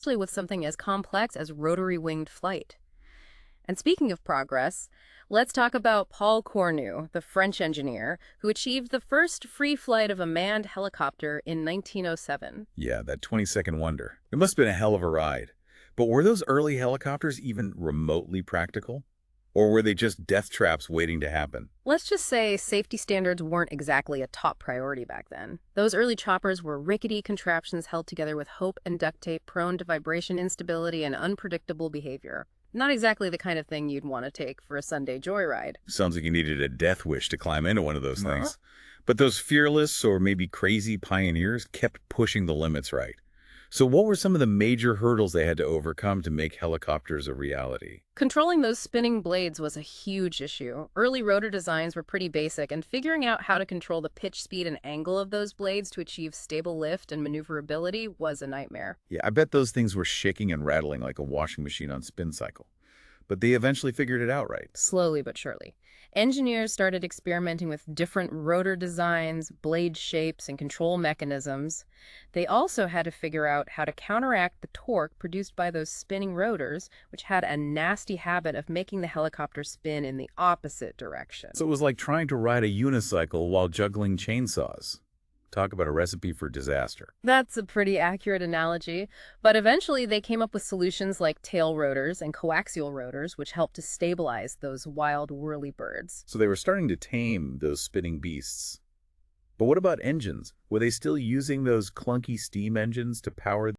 especially with something as complex as rotary winged flight. And speaking of progress, let's talk about Paul Cornu, the French engineer who achieved the first free flight of a manned helicopter in 1907. Yeah, that 20-second wonder. It must have been a hell of a ride. But were those early helicopters even remotely practical? Or were they just death traps waiting to happen? Let's just say safety standards weren't exactly a top priority back then. Those early choppers were rickety contraptions held together with hope and duct tape, prone to vibration instability and unpredictable behavior. Not exactly the kind of thing you'd want to take for a Sunday joyride. Sounds like you needed a death wish to climb into one of those things. But those fearless or maybe crazy pioneers kept pushing the limits, right? So what were some of the major hurdles they had to overcome to make helicopters a reality? Controlling those spinning blades was a huge issue. Early rotor designs were pretty basic, and figuring out how to control the pitch, speed, and angle of those blades to achieve stable lift and maneuverability was a nightmare. Yeah, I bet those things were shaking and rattling like a washing machine on spin cycle. But they eventually figured it out, right? Slowly but surely, engineers started experimenting with different rotor designs, blade shapes, and control mechanisms. They also had to figure out how to counteract the torque produced by those spinning rotors, which had a nasty habit of making the helicopter spin in the opposite direction. So it was like trying to ride a unicycle while juggling chainsaws. Talk about a recipe for disaster. That's a pretty accurate analogy, but eventually they came up with solutions like tail rotors and coaxial rotors, which helped to stabilize those wild whirly birds. So they were starting to tame those spinning beasts. But what about engines? Were they still using those clunky steam engines to power